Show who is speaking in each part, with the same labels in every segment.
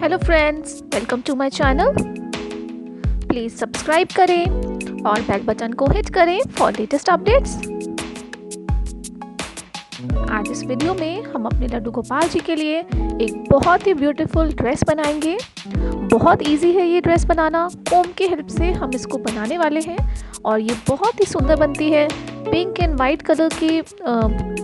Speaker 1: Hello friends, welcome to my channel. Please subscribe करें और bell button को hit करें फॉर लेटेस्ट अपडेट्स। आज इस वीडियो में हम अपने लड्डू गोपाल जी के लिए एक बहुत ही ब्यूटीफुल ड्रेस बनाएंगे। बहुत इजी है ये ड्रेस बनाना। कोम की हेल्प से हम इसको बनाने वाले हैं और ये बहुत ही सुंदर बनती है। पिंक एंड वाइट कलर की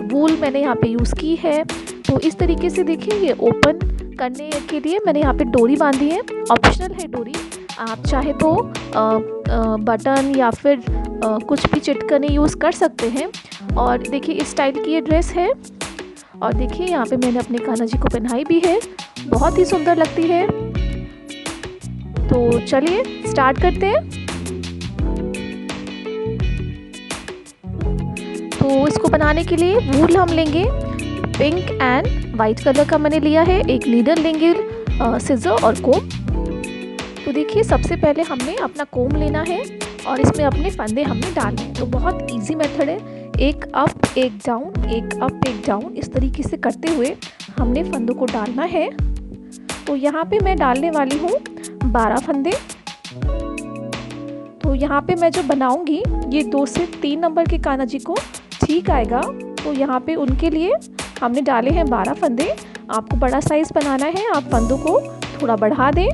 Speaker 1: वूल मैंने यहाँ पे यूज़ की है। तो इस तरीके से देखिए, ये ओपन करने के लिए मैंने यहाँ पे डोरी बांधी है। ऑप्शनल है डोरी, आप चाहे तो बटन या फिर कुछ भी चिटकने यूज़ कर सकते हैं। और देखिए इस स्टाइल की ये ड्रेस है। और देखिए यहाँ पे मैंने अपने कान्हा जी को पहनाई भी है, बहुत ही सुंदर लगती है। तो चलिए स्टार्ट करते हैं। तो इसको बनाने के लिए वूल हम लेंगे पिंक एंड वाइट कलर का मैंने लिया है। एक नीडल लेंगे, सिजर और कोम। तो देखिए सबसे पहले हमने अपना कोम लेना है और इसमें अपने फंदे हमने डालने हैं। तो बहुत इजी मेथड है, एक अप एक डाउन, एक अप एक डाउन, इस तरीके से करते हुए हमने फंदों को डालना है। तो यहाँ पे मैं डालने वाली हूँ 12 फंदे। तो यहाँ पे मैं जो बनाऊंगी ये 2 से 3 नंबर के कान्हा जी को ठीक आएगा। तो यहाँ पे उनके लिए हमने डाले हैं 12 फंदे। आपको बड़ा साइज़ बनाना है, आप फंदों को थोड़ा बढ़ा दें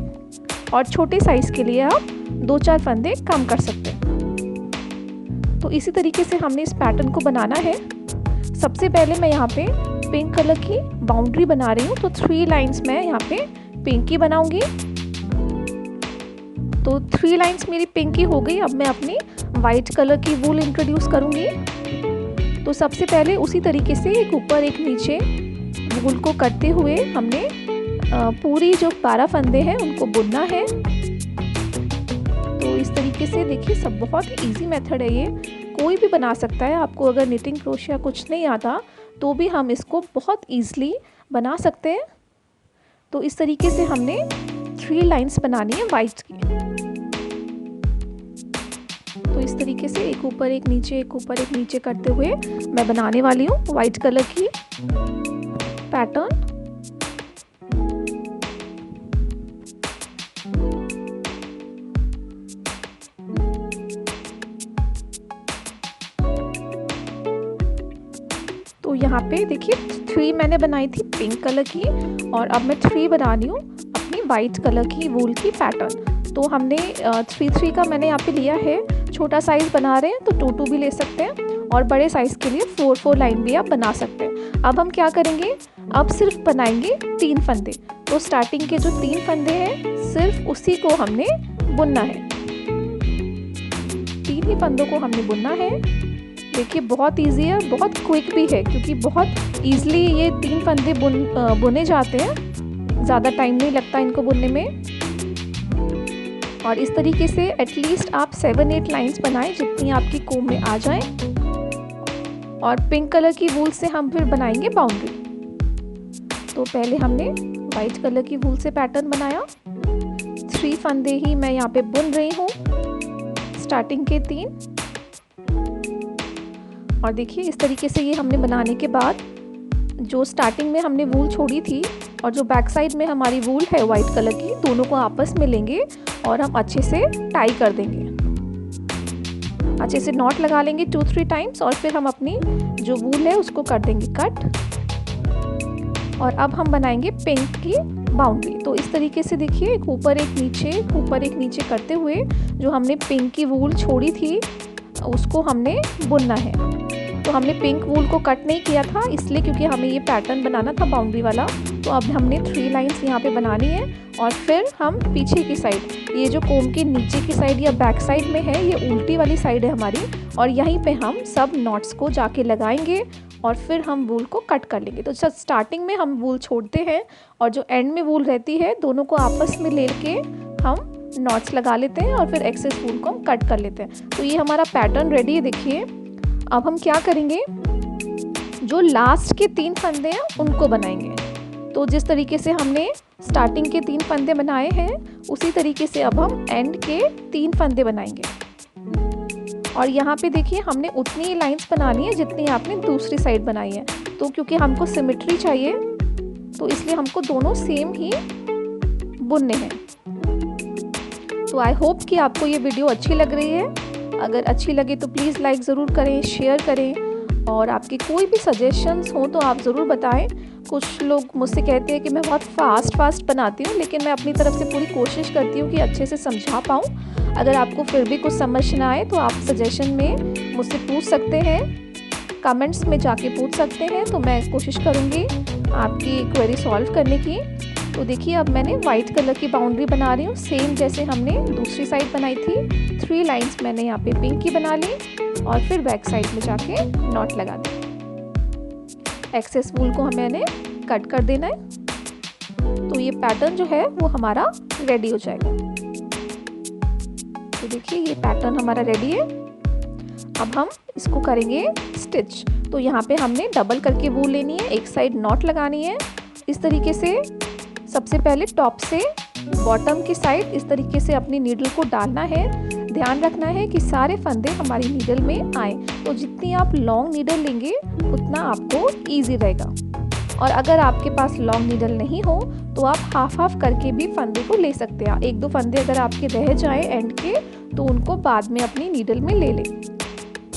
Speaker 1: और छोटे साइज़ के लिए आप 2-4 फंदे कम कर सकते हैं। तो इसी तरीके से हमने इस पैटर्न को बनाना है। सबसे पहले मैं यहाँ पे पिंक कलर की बाउंड्री बना रही हूँ। तो 3 लाइंस मैं यहाँ पे पिंक की बनाऊंगी। तो 3 लाइंस मेरी पिंक की हो गई। अब मैं अपनी वाइट कलर की वूल इंट्रोड्यूस करूँगी। तो सबसे पहले उसी तरीके से एक ऊपर एक नीचे वूल को करते हुए हमने पूरी जो 12 फंदे हैं उनको बुनना है। तो इस तरीके से देखिए, सब बहुत इजी मेथड है, ये कोई भी बना सकता है। आपको अगर निटिंग क्रोशिया कुछ नहीं आता तो भी हम इसको बहुत ईजिली बना सकते हैं। तो इस तरीके से हमने 3 लाइंस बनानी है वाइट की। तो इस तरीके से एक ऊपर एक नीचे, एक ऊपर एक नीचे करते हुए मैं बनाने वाली हूँ वाइट कलर की पैटर्न। तो यहाँ पे देखिए 3 मैंने बनाई थी पिंक कलर की और अब मैं 3 बना रही हूँ अपनी वाइट कलर की वूल की पैटर्न। तो हमने 3-3 का मैंने यहाँ पे लिया है। छोटा साइज़ बना रहे हैं तो 2-2 भी ले सकते हैं और बड़े साइज़ के लिए 4-4 लाइन भी आप बना सकते हैं। अब हम क्या करेंगे, अब सिर्फ बनाएंगे 3 फंदे। तो स्टार्टिंग के जो 3 फंदे हैं सिर्फ उसी को हमने बुनना है। 3 ही फंदों को हमने बुनना है। देखिए बहुत इजी है, बहुत क्विक भी है, क्योंकि बहुत ईजिली ये 3 फंदे बुने जाते हैं। ज़्यादा टाइम नहीं लगता इनको बुनने में। और इस तरीके से एटलीस्ट आप 7-8 लाइंस बनाएं जितनी आपकी कोम में आ जाएं। और पिंक कलर की वूल से हम फिर बनाएंगे बाउंड्री। तो पहले हमने वाइट कलर की वूल से पैटर्न बनाया। 3 फंदे ही मैं यहाँ पे बुन रही हूँ, स्टार्टिंग के 3। और देखिए इस तरीके से ये हमने बनाने के बाद जो स्टार्टिंग में हमने वूल छोड़ी थी और जो बैक साइड में हमारी वूल है वाइट कलर की, दोनों को आपस में लेंगे और हम अच्छे से टाई कर देंगे। अच्छे से नॉट लगा लेंगे 2-3 टाइम्स और फिर हम अपनी जो वूल है उसको कर देंगे कट। और अब हम बनाएंगे पिंक की बाउंड्री। तो इस तरीके से देखिए, एक ऊपर एक नीचे, ऊपर एक नीचे करते हुए जो हमने पिंक की वूल छोड़ी थी उसको हमने बुनना है। तो हमने पिंक वूल को कट नहीं किया था इसलिए, क्योंकि हमें ये पैटर्न बनाना था बाउंड्री वाला। तो अब हमने 3 लाइंस यहाँ पे बनानी है और फिर हम पीछे की साइड, ये जो कोम के नीचे की साइड या बैक साइड में है, ये उल्टी वाली साइड है हमारी, और यहीं पे हम सब नॉट्स को जाके लगाएंगे और फिर हम वूल को कट कर लेंगे। तो स्टार्टिंग में हम वूल छोड़ते हैं और जो एंड में वूल रहती है दोनों को आपस में ले के हम नॉट्स लगा लेते हैं और फिर एक्सेस वूल को हम कट कर लेते हैं। तो ये हमारा पैटर्न रेडी है। देखिए अब हम क्या करेंगे, जो लास्ट के 3 फंदे हैं उनको बनाएंगे। तो जिस तरीके से हमने स्टार्टिंग के 3 फंदे बनाए हैं उसी तरीके से अब हम एंड के 3 फंदे बनाएंगे। और यहाँ पे देखिए हमने उतनी ही लाइंस बनानी है जितनी आपने दूसरी साइड बनाई है। तो क्योंकि हमको सिमेट्री चाहिए तो इसलिए हमको दोनों सेम ही बुनने हैं। तो आई होप कि आपको ये वीडियो अच्छी लग रही है। अगर अच्छी लगे तो प्लीज़ लाइक ज़रूर करें, शेयर करें, और आपके कोई भी सजेशंस हो तो आप ज़रूर बताएं। कुछ लोग मुझसे कहते हैं कि मैं बहुत फास्ट बनाती हूँ, लेकिन मैं अपनी तरफ से पूरी कोशिश करती हूँ कि अच्छे से समझा पाऊँ। अगर आपको फिर भी कुछ समझ ना आए तो आप सजेशन में मुझसे पूछ सकते हैं, कमेंट्स में जाके पूछ सकते हैं, तो मैं कोशिश करूँगी आपकी क्वेरी सॉल्व करने की। तो देखिए अब मैंने वाइट कलर की बाउंड्री बना रही हूँ, सेम जैसे हमने दूसरी साइड बनाई थी। 3 लाइंस मैंने यहाँ पे पिंक की बना ली और फिर बैक साइड में जाके नॉट लगा दी। एक्सेस वूल को मैंने कट कर देना है, तो ये पैटर्न जो है वो हमारा रेडी हो जाएगा। तो देखिए ये पैटर्न हमारा रेडी है। अब हम इसको करेंगे स्टिच। तो यहाँ पे हमने डबल करके वूल लेनी है, एक साइड नॉट लगानी है। इस तरीके से सबसे पहले टॉप से बॉटम की साइड इस तरीके से अपनी नीडल को डालना है। ध्यान रखना है कि सारे फंदे हमारी नीडल में आए। तो जितनी आप लॉन्ग नीडल लेंगे उतना आपको इजी रहेगा। और अगर आपके पास लॉन्ग नीडल नहीं हो तो आप हाफ करके भी फंदे को ले सकते हैं। 1-2 फंदे अगर आपके रह जाए एंड के तो उनको बाद में अपनी नीडल में ले लें।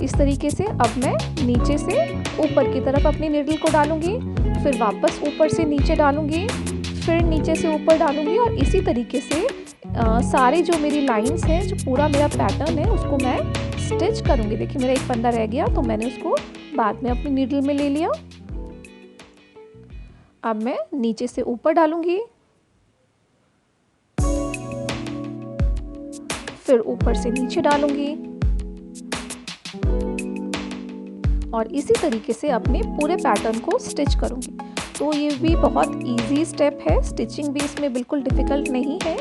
Speaker 1: इस तरीके से अब मैं नीचे से ऊपर की तरफ अपनी नीडल को डालूंगी, फिर वापस ऊपर से नीचे डालूंगी, फिर नीचे से ऊपर डालूंगी, और इसी तरीके से सारे जो मेरी लाइंस हैं, जो पूरा मेरा पैटर्न है, उसको मैं स्टिच करूंगी। देखिए मेरा एक फंदा रह गया तो मैंने उसको बाद में अपनी नीडल में ले लिया। अब मैं नीचे से ऊपर डालूंगी, फिर ऊपर से नीचे डालूंगी, और इसी तरीके से अपने पूरे पैटर्न को स्टिच करूंगी। तो ये भी बहुत इजी स्टेप है, स्टिचिंग भी इसमें बिल्कुल डिफ़िकल्ट नहीं है।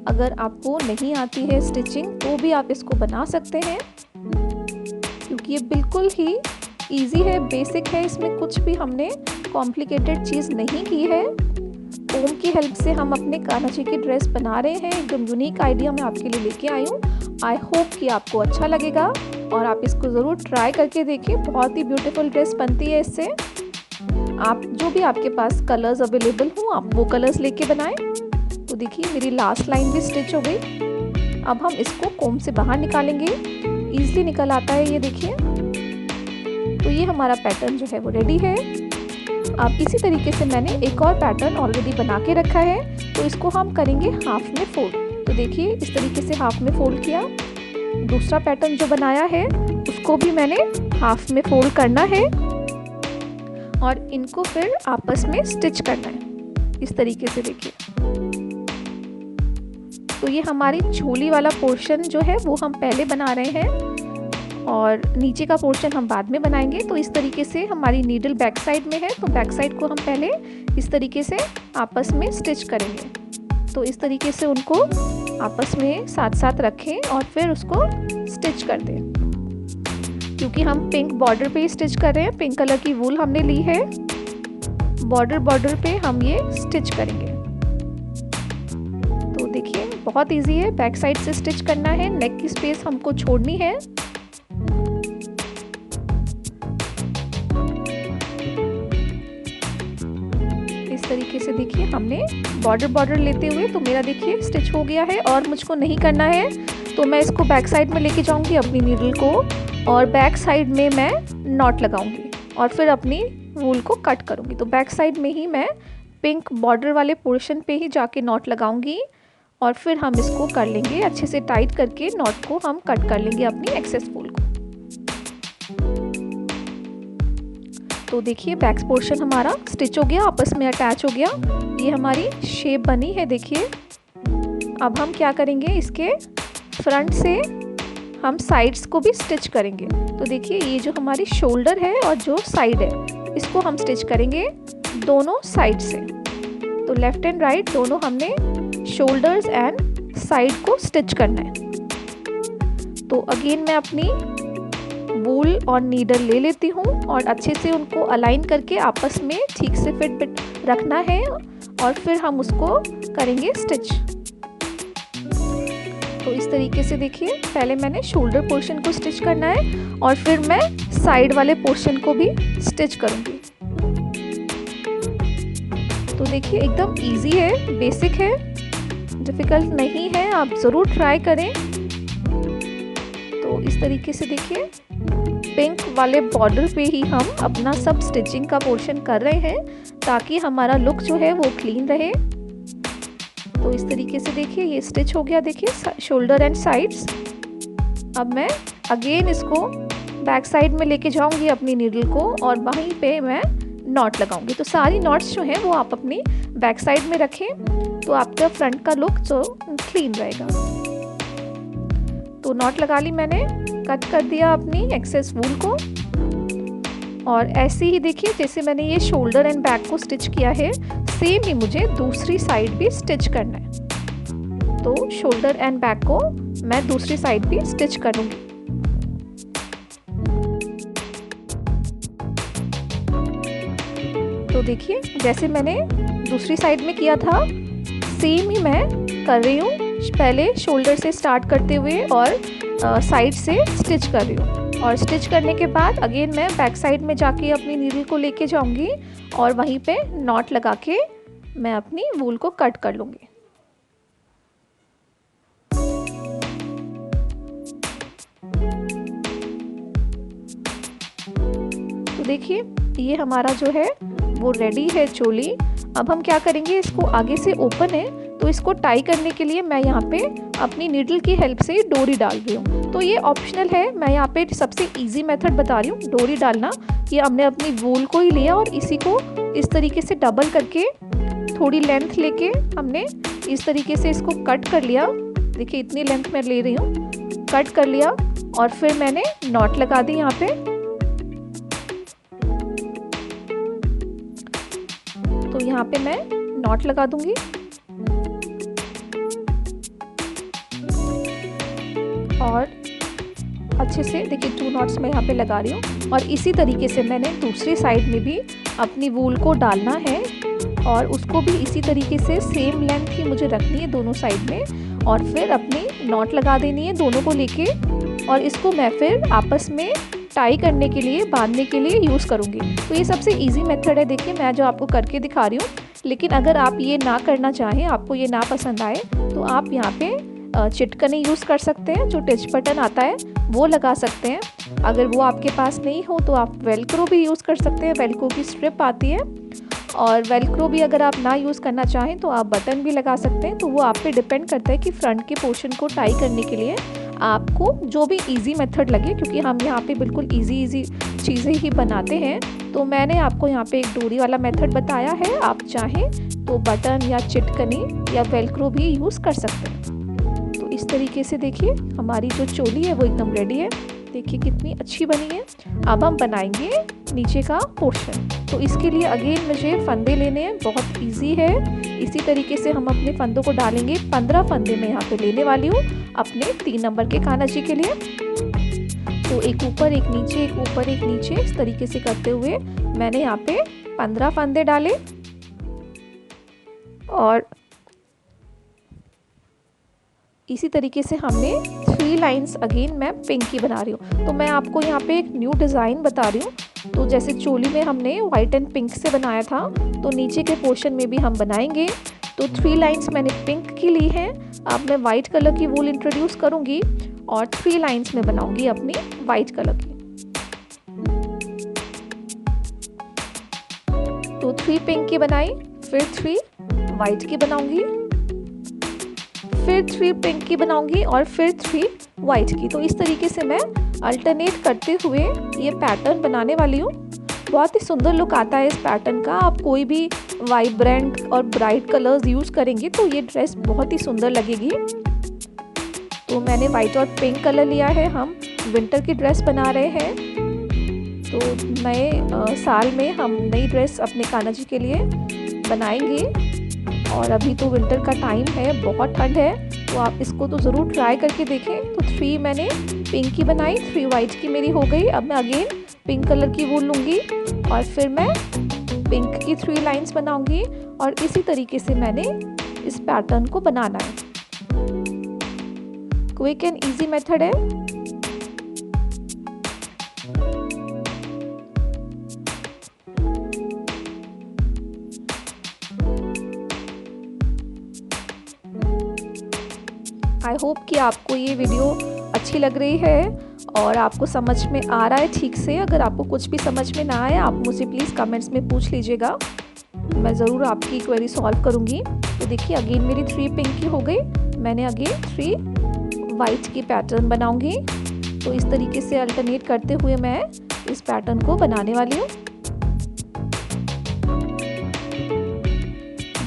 Speaker 1: अगर आपको नहीं आती है स्टिचिंग तो भी आप इसको बना सकते हैं, क्योंकि ये बिल्कुल ही इजी है, बेसिक है। इसमें कुछ भी हमने कॉम्प्लिकेटेड चीज़ नहीं की है। कोम की हेल्प से हम अपने कान्हा जी की ड्रेस बना रहे हैं। एकदम यूनिक आइडिया मैं आपके लिए लेके आई हूँ। आई होप कि आपको अच्छा लगेगा और आप इसको ज़रूर ट्राई करके देखिए। बहुत ही ब्यूटीफुल ड्रेस बनती है इससे। आप जो भी आपके पास कलर्स अवेलेबल हो आप वो कलर्स लेके बनाएं। तो देखिए मेरी लास्ट लाइन भी स्टिच हो गई। अब हम इसको कोम से बाहर निकालेंगे, ईजिली निकल आता है ये देखिए। तो ये हमारा पैटर्न जो है वो रेडी है। अब इसी तरीके से मैंने एक और पैटर्न ऑलरेडी बना के रखा है, तो इसको हम करेंगे हाफ में फोल्ड। तो देखिए इस तरीके से हाफ में फोल्ड किया। दूसरा पैटर्न जो बनाया है उसको भी मैंने हाफ में फोल्ड करना है और इनको फिर आपस में स्टिच करना है इस तरीके से। देखिए तो ये हमारी झोली वाला पोर्शन जो है वो हम पहले बना रहे हैं और नीचे का पोर्शन हम बाद में बनाएंगे। तो इस तरीके से हमारी नीडल बैक साइड में है, तो बैक साइड को हम पहले इस तरीके से आपस में स्टिच करेंगे। तो इस तरीके से उनको आपस में साथ साथ रखें और फिर उसको स्टिच कर दें। क्योंकि हम पिंक बॉर्डर पे स्टिच कर रहे हैं, पिंक कलर की वूल हमने ली है, बॉर्डर पे हम ये स्टिच करेंगे। तो देखिए बहुत इजी है, बैक साइड से स्टिच करना है, नेक की स्पेस हमको छोड़नी है। इस तरीके से देखिए हमने बॉर्डर लेते हुए, तो मेरा देखिए स्टिच हो गया है और मुझको नहीं करना है, तो मैं इसको बैक साइड में लेके जाऊंगी अपनी नीडल को और बैक साइड में मैं नॉट लगाऊंगी और फिर अपनी वूल को कट करूंगी। तो बैक साइड में ही मैं पिंक बॉर्डर वाले पोर्शन पे ही जाके नॉट लगाऊंगी और फिर हम इसको कर लेंगे अच्छे से टाइट करके, नॉट को हम कट कर लेंगे अपनी एक्सेस वूल को। तो देखिए बैक पोर्शन हमारा स्टिच हो गया, आपस में अटैच हो गया, ये हमारी शेप बनी है। देखिए अब हम क्या करेंगे, इसके फ्रंट से हम साइड्स को भी स्टिच करेंगे। तो देखिए ये जो हमारी शोल्डर है और जो साइड है इसको हम स्टिच करेंगे दोनों साइड से। तो लेफ्ट एंड राइट दोनों हमने शोल्डर्स एंड साइड को स्टिच करना है। तो अगेन मैं अपनी वूल और नीडल ले लेती हूँ और अच्छे से उनको अलाइन करके आपस में ठीक से फिट रखना है और फिर हम उसको करेंगे स्टिच। तो इस तरीके से देखिए पहले मैंने शोल्डर पोर्शन को स्टिच करना है और फिर मैं साइड वाले पोर्शन को भी स्टिच करूँगी। तो देखिए एकदम इजी है, बेसिक है डिफ़िकल्ट नहीं है, आप ज़रूर ट्राई करें। तो इस तरीके से देखिए पिंक वाले बॉर्डर पे ही हम अपना सब स्टिचिंग का पोर्शन कर रहे हैं ताकि हमारा लुक जो है वो क्लीन रहे। तो इस तरीके से देखिए ये स्टिच हो गया, देखिए शोल्डर एंड साइड्स। अब मैं अगेन इसको बैक साइड में लेके जाऊंगी अपनी नीडल को और वहीं पे मैं नॉट लगाऊंगी। तो सारी नॉट्स जो हैं वो आप अपनी बैक साइड में रखें तो आपका फ्रंट का लुक जो क्लीन रहेगा। तो नॉट लगा ली मैंने, कट कर दिया अपनी एक्सेस वूल को और ऐसे ही देखिए जैसे मैंने ये शोल्डर एंड बैक को स्टिच किया है सेम ही मुझे दूसरी साइड भी स्टिच करना है। तो शोल्डर एंड बैक को मैं दूसरी साइड भी स्टिच करूंगी। तो देखिए जैसे मैंने दूसरी साइड में किया था सेम ही मैं कर रही हूँ, पहले शोल्डर से स्टार्ट करते हुए और साइड से स्टिच कर रही हूँ और स्टिच करने के बाद अगेन मैं बैक साइड में जाके अपनी नीडल को लेके जाऊंगी और वहीं पे नॉट लगा के मैं अपनी वूल को कट कर लूँगी। तो देखिए ये हमारा जो है वो रेडी है चोली। अब हम क्या करेंगे, इसको आगे से ओपन है तो इसको टाई करने के लिए मैं यहाँ पे अपनी नीडल की हेल्प से डोरी डाल रही हूँ। तो ये ऑप्शनल है, मैं यहाँ पे सबसे इजी मेथड बता रही हूँ डोरी डालना। ये हमने अपनी वूल को ही लिया और इसी को इस तरीके से डबल करके थोड़ी लेंथ लेके हमने इस तरीके से इसको कट कर लिया। देखिए इतनी लेंथ मैं ले रही हूँ, कट कर लिया और फिर मैंने नॉट लगा दी यहाँ पे। तो यहाँ पे मैं नॉट लगा दूंगी और अच्छे से देखिए 2 नॉट्स मैं यहाँ पे लगा रही हूँ और इसी तरीके से मैंने दूसरी साइड में भी अपनी वूल को डालना है और उसको भी इसी तरीके से सेम लेंथ ही मुझे रखनी है दोनों साइड में और फिर अपनी नॉट लगा देनी है दोनों को लेके और इसको मैं फिर आपस में टाई करने के लिए, बांधने के लिए यूज़ करूँगी। तो ये सबसे इजी मेथड है, देखिए मैं जो आपको करके दिखा रही हूँ। लेकिन अगर आप ये ना करना चाहें, आपको ये ना पसंद आए तो आप यहाँ पे चिटकनी यूज़ कर सकते हैं, जो टच बटन आता है वो लगा सकते हैं। अगर वो आपके पास नहीं हो तो आप वेलक्रो भी यूज़ कर सकते हैं, वेलक्रो की स्ट्रिप आती है। और वेलक्रो भी अगर आप ना यूज़ करना चाहें तो आप बटन भी लगा सकते हैं। तो वो आप पे डिपेंड करता है कि फ्रंट के पोर्शन को टाई करने के लिए आपको जो भी इजी मेथड लगे, क्योंकि हम यहाँ पे बिल्कुल इजी चीज़ें ही बनाते हैं। तो मैंने आपको यहाँ पे एक डोरी वाला मेथड बताया है, आप चाहें तो बटन या चिटकनी या वेलक्रो भी यूज़ कर सकते हैं। तो इस तरीके से देखिए हमारी जो चोली है वो एकदम रेडी है, देखिए कितनी अच्छी बनी है। अब हम बनाएंगे नीचे का पोर्शन। तो इसके लिए अगेन मुझे फंदे लेने हैं, बहुत इजी है। इसी तरीके से हम अपने फंदों को डालेंगे। 15 फंदे मैं यहाँ पे लेने वाली हूँ अपने 3 नंबर के कान्हा जी के लिए। तो एक ऊपर एक नीचे, एक ऊपर एक नीचे, इस तरीके से करते हुए मैंने यहाँ पे 15 फंदे डाले और इसी तरीके से हमने 3 लाइंस अगेन मैं पिंक की बना रही हूँ। तो मैं आपको यहाँ पे एक न्यू डिज़ाइन बता रही हूँ। तो जैसे चोली में हमने वाइट एंड पिंक से बनाया था तो नीचे के पोर्शन में भी हम बनाएंगे। तो 3 लाइंस मैंने पिंक की ली हैं। अब मैं वाइट कलर की वूल इंट्रोड्यूस करूँगी और 3 लाइंस में बनाऊँगी अपनी वाइट कलर की। तो 3 पिंक की बनाई, फिर 3 वाइट की बनाऊँगी, फिर 3 पिंक की बनाऊंगी और फिर 3 वाइट की। तो इस तरीके से मैं अल्टरनेट करते हुए ये पैटर्न बनाने वाली हूँ। बहुत ही सुंदर लुक आता है इस पैटर्न का। आप कोई भी वाइब्रेंट और ब्राइट कलर्स यूज़ करेंगे तो ये ड्रेस बहुत ही सुंदर लगेगी। तो मैंने वाइट और पिंक कलर लिया है, हम विंटर की ड्रेस बना रहे हैं। तो नए साल में हम नई ड्रेस अपने कान्हा जी के लिए बनाएंगे और अभी तो विंटर का टाइम है, बहुत ठंड है, तो आप इसको तो ज़रूर ट्राई करके देखें। तो 3 मैंने पिंक की बनाई, 3 वाइट की मेरी हो गई। अब मैं अगेन पिंक कलर की वूल लूँगी और फिर मैं पिंक की 3 लाइंस बनाऊँगी और इसी तरीके से मैंने इस पैटर्न को बनाना है। क्विक एंड ईजी मेथड है। आई होप कि आपको ये वीडियो अच्छी लग रही है और आपको समझ में आ रहा है ठीक से। अगर आपको कुछ भी समझ में ना आए, आप मुझे प्लीज़ कमेंट्स में पूछ लीजिएगा, मैं ज़रूर आपकी क्वेरी सॉल्व करूँगी। तो देखिए अगेन मेरी 3 पिंक की हो गई, मैंने अगेन 3 वाइट की पैटर्न बनाऊँगी। तो इस तरीके से अल्टरनेट करते हुए मैं इस पैटर्न को बनाने वाली हूँ।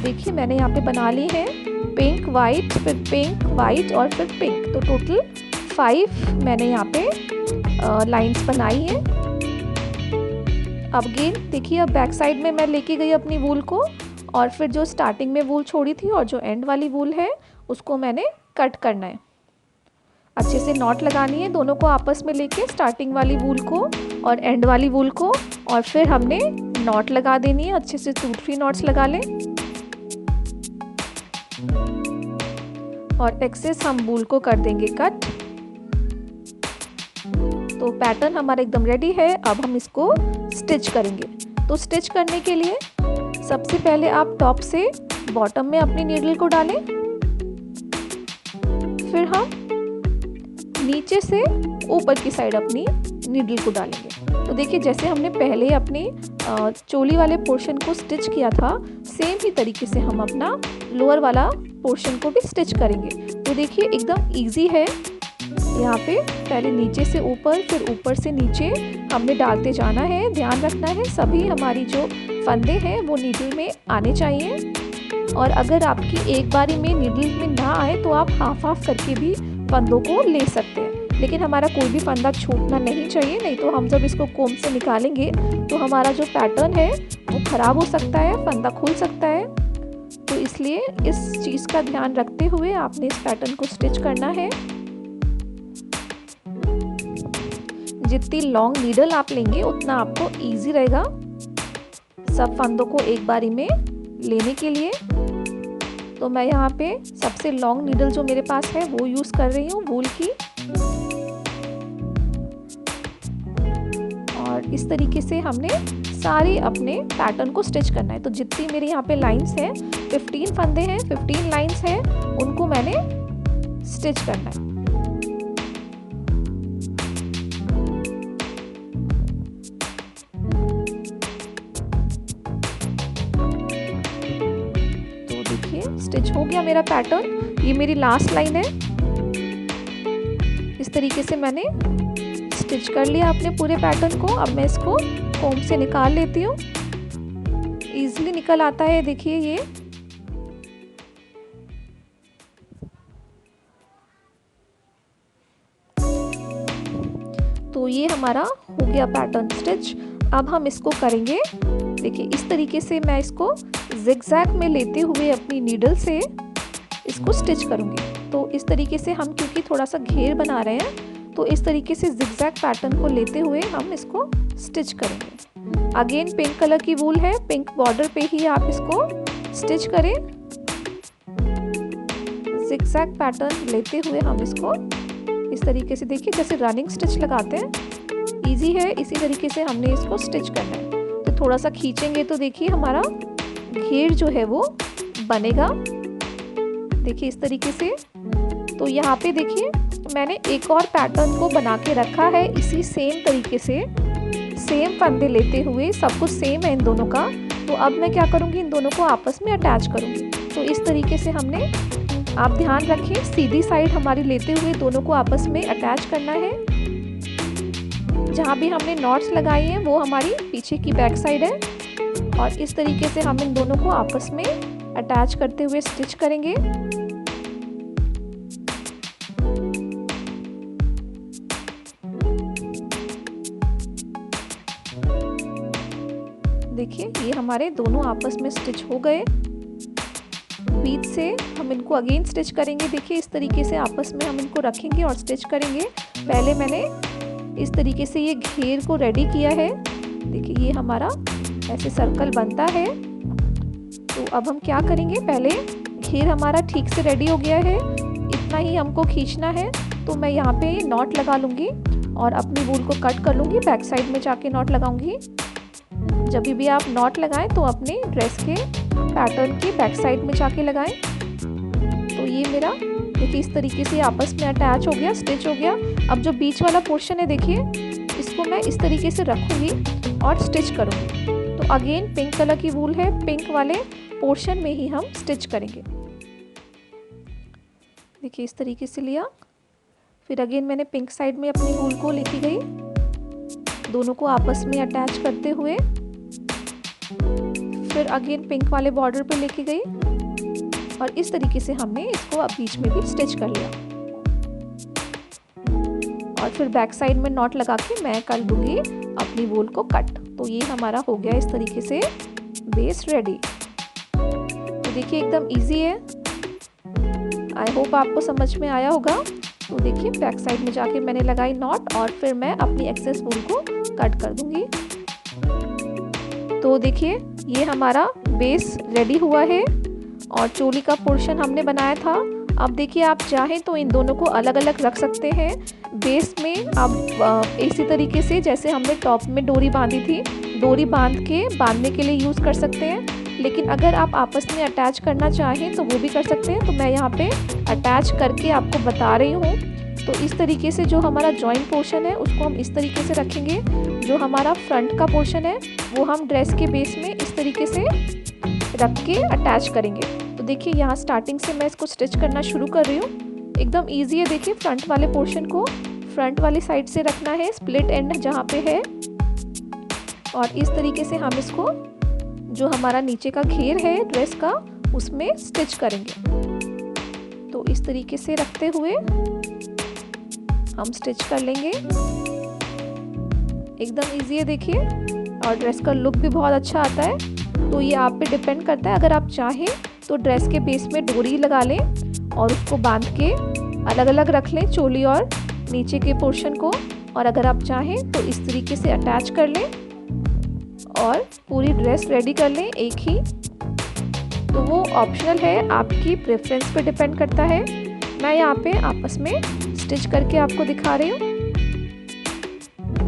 Speaker 1: देखिए मैंने यहाँ पे बना ली है पिंक वाइट, फिर पिंक वाइट और फिर पिंक। तो टोटल 5 मैंने यहाँ पे लाइंस बनाई है। अब अगेन देखिए, अब बैक साइड में मैं लेके गई अपनी वूल को और फिर जो स्टार्टिंग में वूल छोड़ी थी और जो एंड वाली वूल है उसको मैंने कट करना है। अच्छे से नॉट लगानी है दोनों को आपस में लेके, स्टार्टिंग वाली वूल को और एंड वाली वूल को, और फिर हमने नॉट लगा देनी है। अच्छे से 2-3 नॉट्स लगा लें और एक्सेस हम वूल को कर देंगे कट। तो पैटर्न हमारा एकदम रेडी है। अब हम इसको स्टिच करेंगे। तो स्टिच करने के लिए सबसे पहले आप टॉप से बॉटम में अपनी नीडल को डालें, फिर हम नीचे से ऊपर की साइड अपनी नीडल को डालेंगे। तो देखिए जैसे हमने पहले अपनी चोली वाले पोर्शन को स्टिच किया था, सेम ही तरीके से हम अपना लोअर वाला पोर्शन को भी स्टिच करेंगे। तो देखिए एकदम इजी है। यहाँ पे पहले नीचे से ऊपर, फिर ऊपर से नीचे हमने डालते जाना है। ध्यान रखना है सभी हमारी जो फंदे हैं वो नीडल में आने चाहिए, और अगर आपकी एक बारी में नीडल में ना आए तो आप हाफ करके भी फंदों को ले सकते हैं। लेकिन हमारा कोई भी फंदा छूटना नहीं चाहिए, नहीं तो हम जब इसको कोम से निकालेंगे तो हमारा जो पैटर्न है वो ख़राब हो सकता है, फंदा खुल सकता है। तो इसलिए इस चीज़ का ध्यान रखते हुए आपने इस पैटर्न को स्टिच करना है। जितनी लॉन्ग नीडल आप लेंगे उतना आपको इजी रहेगा सब फंदों को एक बारी में लेने के लिए। तो मैं यहाँ पे सबसे लॉन्ग नीडल जो मेरे पास है वो यूज़ कर रही हूँ वूल की, और इस तरीके से हमने सारे अपने पैटर्न को स्टिच करना है। तो जितनी मेरी यहाँ पे लाइंस हैं, 15 फंदे हैं, 15 लाइंस हैं, उनको मैंने स्टिच करना है। स्टिच हो गया मेरा पैटर्न। ये मेरी लास्ट लाइन है। इस तरीके से मैंने स्टिच कर लिया अपने पूरे पैटर्न को। अब मैं इसको कोम से निकाल लेती हूँ। इजीली निकल आता है, देखिए ये। तो ये हमारा हो गया पैटर्न स्टिच। अब हम इसको करेंगे, देखिए इस तरीके से मैं इसको जिगजैग में लेते हुए अपनी नीडल से इसको स्टिच करूँगी। तो इस तरीके से हम, क्योंकि थोड़ा सा घेर बना रहे हैं, तो इस तरीके से जिगजैग पैटर्न को लेते हुए हम इसको स्टिच करेंगे। अगेन पिंक कलर की वूल है, पिंक बॉर्डर पे ही आप इसको स्टिच करें। जिगजैग पैटर्न लेते हुए हम इसको इस तरीके से, देखिए जैसे रनिंग स्टिच लगाते हैं, इजी है। इसी तरीके से हमने इसको स्टिच करना है। तो थोड़ा सा खींचेंगे तो देखिए हमारा घेर जो है वो बनेगा, देखिए इस तरीके से। तो यहाँ पे देखिए मैंने एक और पैटर्न को बना के रखा है इसी सेम तरीके से, सेम फंदे लेते हुए, सब कुछ सेम है इन दोनों का। तो अब मैं क्या करूँगी, इन दोनों को आपस में अटैच करूँगी। तो इस तरीके से हमने, आप ध्यान रखें सीधी साइड हमारी लेते हुए दोनों को आपस में अटैच करना है। जहाँ भी हमने नॉट्स लगाई हैं वो हमारी पीछे की बैक साइड है, और इस तरीके से हम इन दोनों को आपस में अटैच करते हुए स्टिच करेंगे। देखिए ये हमारे दोनों आपस में स्टिच हो गए। बीच से हम इनको अगेन स्टिच करेंगे। देखिए इस तरीके से आपस में हम इनको रखेंगे और स्टिच करेंगे। पहले मैंने इस तरीके से ये घेर को रेडी किया है, देखिए ये हमारा ऐसे सर्कल बनता है। तो अब हम क्या करेंगे, पहले घेर हमारा ठीक से रेडी हो गया है, इतना ही हमको खींचना है। तो मैं यहाँ पे नॉट लगा लूँगी और अपनी वूल को कट कर लूँगी, बैक साइड में जाके नॉट लगाऊंगी। जब भी आप नॉट लगाएं तो अपने ड्रेस के पैटर्न की बैक साइड में जाके लगाएं। तो ये मेरा देखिए इस तरीके से आपस में अटैच हो गया, स्टिच हो गया। अब जो बीच वाला पोर्शन है देखिए, इसको मैं इस तरीके से रखूँगी और स्टिच करूँगी। तो अगेन पिंक कलर की वूल है, पिंक वाले पोर्शन में ही हम स्टिच करेंगे। देखिए इस तरीके से लिया, फिर अगेन मैंने पिंक साइड में अपनी वूल को लेके गई, दोनों को आपस में अटैच करते हुए फिर अगेन पिंक वाले बॉर्डर पे लेके गई और इस तरीके से हमने इसको अब बीच में भी स्टिच कर लिया। और फिर बैक साइड में नॉट लगा के मैं कर दूंगी अपनी वूल को कट। तो ये हमारा हो गया इस तरीके से बेस रेडी। तो देखिए एकदम इजी है, आई होप आपको समझ में आया होगा। तो देखिए बैक साइड में जाके मैंने लगाई नॉट और फिर मैं अपनी एक्सेस वूल को कट कर दूंगी। तो देखिए ये हमारा बेस रेडी हुआ है और चोली का पोर्शन हमने बनाया था। अब देखिए आप चाहें तो इन दोनों को अलग अलग रख सकते हैं। बेस में आप इसी तरीके से जैसे हमने टॉप में डोरी बांधी थी, डोरी बांधने के लिए यूज़ कर सकते हैं। लेकिन अगर आप आपस में अटैच करना चाहें तो वो भी कर सकते हैं। तो मैं यहाँ पे अटैच करके आपको बता रही हूँ। तो इस तरीके से जो हमारा जॉइंट पोर्शन है उसको हम इस तरीके से रखेंगे। जो हमारा फ्रंट का पोर्शन है वो हम ड्रेस के बेस में इस तरीके से रख के अटैच करेंगे। तो देखिए यहाँ स्टार्टिंग से मैं इसको स्टिच करना शुरू कर रही हूँ। एकदम इजी है। देखिए फ्रंट वाले पोर्शन को फ्रंट वाली साइड से रखना है, स्प्लिट एंड जहाँ पे है, और इस तरीके से हम इसको जो हमारा नीचे का घेर है ड्रेस का उसमें स्टिच करेंगे। तो इस तरीके से रखते हुए हम स्टिच कर लेंगे। एकदम इजी है देखिए, और ड्रेस का लुक भी बहुत अच्छा आता है। तो ये आप पे डिपेंड करता है। अगर आप चाहें तो ड्रेस के बेस में डोरी लगा लें और उसको बांध के अलग अलग रख लें, चोली और नीचे के पोर्शन को। और अगर आप चाहें तो इस तरीके से अटैच कर लें और पूरी ड्रेस रेडी कर लें एक ही। तो वो ऑप्शनल है, आपकी प्रेफरेंस पे डिपेंड करता है। मैं यहाँ पे आपस में स्टिच करके आपको दिखा रही हूँ।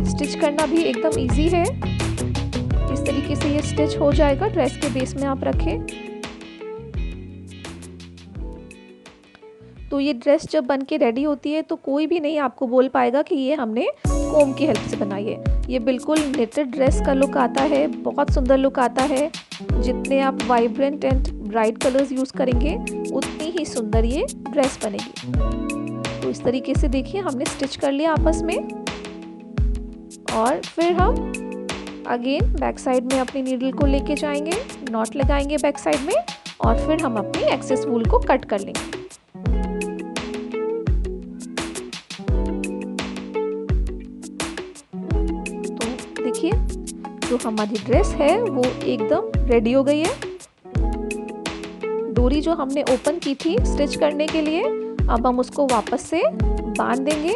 Speaker 1: स्टिच करना भी एकदम इजी है। इस तरीके से ये स्टिच हो जाएगा, ड्रेस के बेस में आप रखें। तो ये ड्रेस जब बन के रेडी होती है तो कोई भी नहीं आपको बोल पाएगा कि ये हमने कोम की हेल्प से बनाई है। ये बिल्कुल निटेड ड्रेस का लुक आता है, बहुत सुंदर लुक आता है। जितने आप vibrant and bright colours use करेंगे उतनी ही सुंदर ये ड्रेस बनेगी। तो इस तरीके से देखिए हमने स्टिच कर लिया आपस में, और फिर हम अगेन बैक साइड में अपनी नीडल को लेके जाएंगे, नॉट लगाएंगे बैक साइड में, और फिर हम अपनी एक्सेस वूल को कट कर लेंगे। तो देखिए जो हमारी ड्रेस है वो एकदम रेडी हो गई है। डोरी जो हमने ओपन की थी स्टिच करने के लिए, अब हम उसको वापस से बांध देंगे।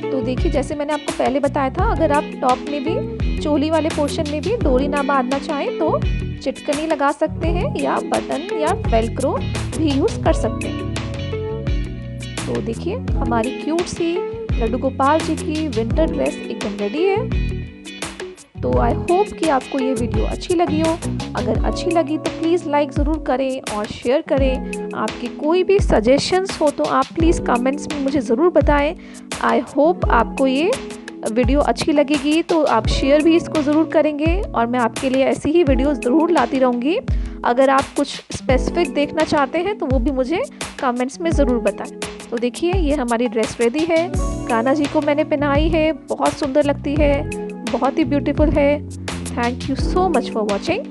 Speaker 1: तो देखिए जैसे मैंने आपको पहले बताया था, अगर आप टॉप में भी चोली वाले पोर्शन में भी डोरी ना बांधना चाहें तो चिटकनी लगा सकते हैं या बटन या वेलक्रो भी यूज़ कर सकते हैं। तो देखिए हमारी क्यूट सी लड्डू गोपाल जी की विंटर ड्रेस एकदम रेडी है। तो आई होप कि आपको ये वीडियो अच्छी लगी हो। अगर अच्छी लगी तो प्लीज़ लाइक ज़रूर करें और शेयर करें। आपकी कोई भी सजेशंस हो तो आप प्लीज़ कमेंट्स में मुझे ज़रूर बताएं। आई होप आपको ये वीडियो अच्छी लगेगी, तो आप शेयर भी इसको ज़रूर करेंगे और मैं आपके लिए ऐसी ही वीडियोस ज़रूर लाती रहूँगी। अगर आप कुछ स्पेसिफिक देखना चाहते हैं तो वो भी मुझे कमेंट्स में ज़रूर बताएं। तो देखिए ये हमारी ड्रेस रेडी है, कान्हा जी को मैंने पहनाई है, बहुत सुंदर लगती है, बहुत ही ब्यूटीफुल है। Thank you so much for watching.